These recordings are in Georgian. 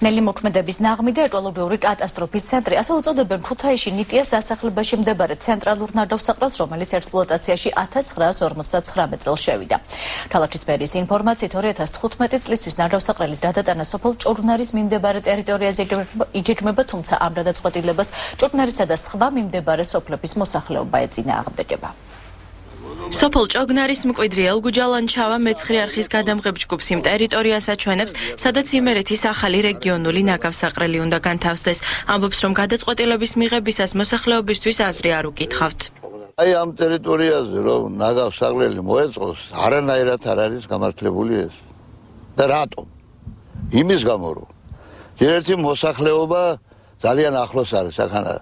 ნელი მოქმედების ნაღმი და ეკოლოგიური კატასტროფის ცენტრი, ასე უწოდებენ ქუთაისში ნიტიას დასახლებაში მდებარე ცენტრალურ ნადავლსაყრელს, რომელიც ექსპლუატაციაში 1959 წელს შევიდა. ქალაქის მერიის ინფორმაციით 2015 წლისთვის ნადავლსაყრელის გადატანა სოფელ ჭორნარის მიმდებარე ტერიტორიაზე იგეგმება, თუმცა ამ გადაწყვეტილებას ჭორნარისა და სხვა მიმდებარე სოფლების მოსახლეობა ეწინააღმდეგება. სოფელ ჭოგნარის მკვიდრი ელგუჯალანჩავა მეცხრე არხის გადამღებ ჯგუფს იმ ტერიტორიას აჩვენებს, სადაც იმერეთის ახალი რეგიონული ნაგავსაყრელი უნდა განთავსდეს. ამბობს, რომ გადაწყვეტილების მიღებისას მოსახლეობისთვის აზრი არ უკითხავთ. აი ამ ტერიტორიაზე რომ ნაგავსაყრელი მოეწყოს, არანაირად არ არის გამართლებული ეს. და რატომ? იმის გამო, რომ ერთი მოსახლეობა ძალიან ახლოს არის აქანა.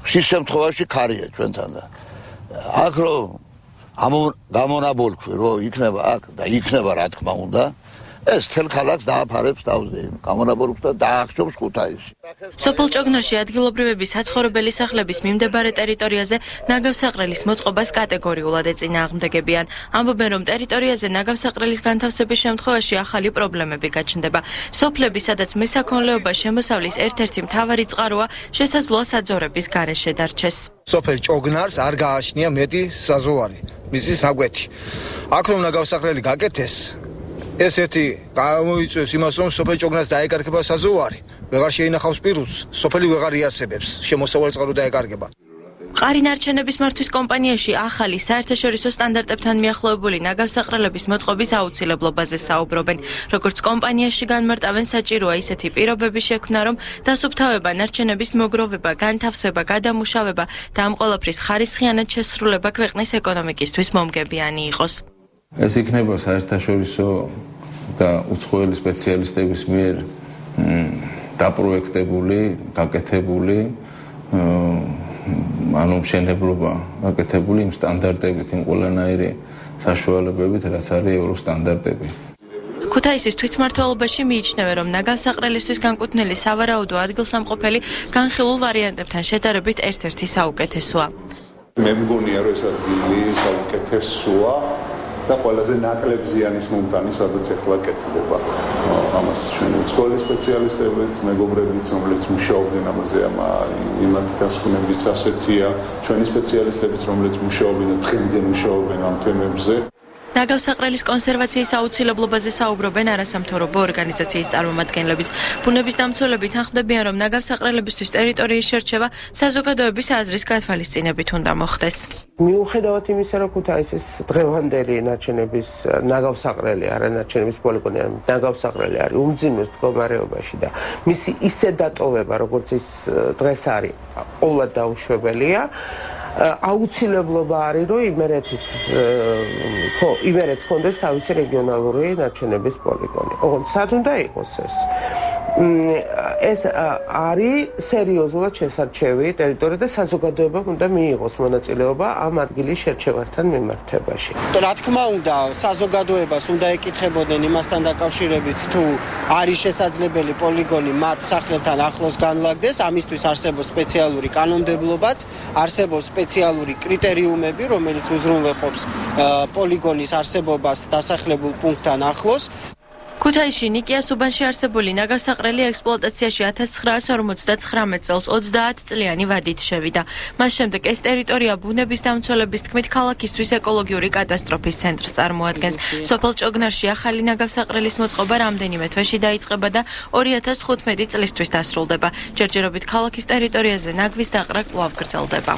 ხშირ შემთხვევაში ქარია ჩვენთან და აქ რომ გამონაბოლქვი რომ იქნება აქ და იქნება რა თქმა უნდა ეს თელ ქალაქს დააფარებს თავზე გამონაბოლქვს და დაახშობს ქუთაისში. სოფელ ჭოგნარში ადგილობრივების საცხოვრებელი სახლების მიმდებარე ტერიტორიაზე ნაგავსაყრელის მოწყობას კატეგორიულად ეწინააღმდეგებიან. ამბობენ, რომ ტერიტორიაზე ნაგავსაყრელის განთავსების შემთხვევაში ახალი პრობლემები გაჩნდება. სოფლები, სადაც მესაქონლეობა შემოსავლის ერთ-ერთი მთავარი წყაროა, შესაძლოა საძოვრების გარეშე დარჩეს. სოფელ ჭოგნარს არ გააჩნია მეტი საზღვარი, მისი საგვეთი. აქ რომ ნაგავსაყრელი გაკეთეს, ესეთი გამოიწვევს იმას, რომ სოფელ ჭოგნარს დაეკარგება საზღვარი, ვეღარ შეინახავს პირუსს, სოფელი ვეღარ იარსებებს, შემოსავალი წყარო დაეკარგება. მყარი ნარჩენების მართვის კომპანიაში ახალი საერთაშორისო სტანდარტებთან მიახლოებული ნაგავსაყრელების მოწყობის აუცილებლობაზე საუბრობენ. როგორც კომპანიაში განმარტავენ, საჭიროა ისეთი პირობების შექმნა, რომ დასუფთავება, ნარჩენების მოგროვება, განთავსება, გადამუშავება და ამ ყველაფრის ხარისხიანად შესრულება ქვეყნის ეკონომიკისთვის მომგებიანი იყოს. ეს იქნება საერთაშორისო და უცხოელი სპეციალისტების მიერ დაპროექტებული, გაკეთებული, ანუ მშენებლობა გაკეთებული იმ სტანდარტებით, იმ ყველანაირი საშუალებებით, რაც არის ევროსტანდარტები. ქუთაისის თვითმმართველობაში მიიჩნევენ, რომ ნაგავსაყრელისთვის განკუთვნილი სავარაუდო ადგილსამყოფელი განხილულ ვარიანტებთან შედარებით ერთ-ერთი საუკეთესოა. მე მგონია, რომ ეს ადგილი საუკეთესოა და ყველაზე ნაკლებ ზიანის მომტანი, სადაც ახლა კეთდება. ამას ჩვენ უცხოელი სპეციალისტებიც, მეგობრებიც, რომლებიც მუშაობდნენ ამაზე, იმათი დასკვნებიც ასეთია, ჩვენი სპეციალისტებიც, რომლებიც მუშაობენ და დღემდე მუშაობენ ამ თემებზე. ნაგავსაყრელის კონსერვაციის აუცილებლობაზე საუბრობენ არასამთავრობო ორგანიზაციის წარმომადგენლებიც. ბუნების დამცველები თანხმდებიან, რომ ნაგავსაყრელებისთვის ტერიტორიის შერჩევა საზოგადოების აზრის გათვალისწინებით უნდა მოხდეს. მიუხედავად იმისა, რომ ქუთაისის დღევანდელი ნარჩენების ნაგავსაყრელი, არანარჩენების პოლიგონი, ნაგავსაყრელი არის უმძიმეს მდგომარეობაში და მისი ისე დატოვება, როგორც ის დღეს არის, ყოველად დაუშვებელია. აუცილებლობა არის, რომ იმერეთს ჰქონდეს თავისი რეგიონალური ნარჩენების პოლიგონი. ოღონდ სად უნდა იყოს ეს? ეს არის სერიოზულად შესარჩევი ტერიტორია და საზოგადოებამ უნდა მიიღოს მონაწილეობა ამ ადგილის შერჩევასთან მიმართებაში. რა თქმა უნდა, საზოგადოებას უნდა ეკითხებოდნენ იმასთან დაკავშირებით, თუ არის შესაძლებელი პოლიგონი მათ სახლებთან ახლოს განლაგდეს, ამისთვის არსებობს სპეციალური კანონმდებლობაც, არსებობს სპეციალური კრიტერიუმები, რომელიც უზრუნველყოფს პოლიგონის არსებობას დასახლებულ პუნქტთან ახლოს. ქუთაისში ნიკიას უბანში არსებული ნაგავსაყრელი ექსპლუატაციაში 1959 წელს 30 წლიანი ვადით შევიდა. მას შემდეგ ეს ტერიტორია ბუნების დამცველების თქმით ქალაქისთვის ეკოლოგიური კატასტროფის ცენტრს წარმოადგენს. სოფელ ჭოგნარში ახალი ნაგავსაყრელის მოწყობა რამდენიმე თვეში დაიწყება და 2015 წლისთვის დასრულდება. ჯერჯერობით ქალაქის ტერიტორიაზე ნაგვის დაყრა კვლავ გრძელდება.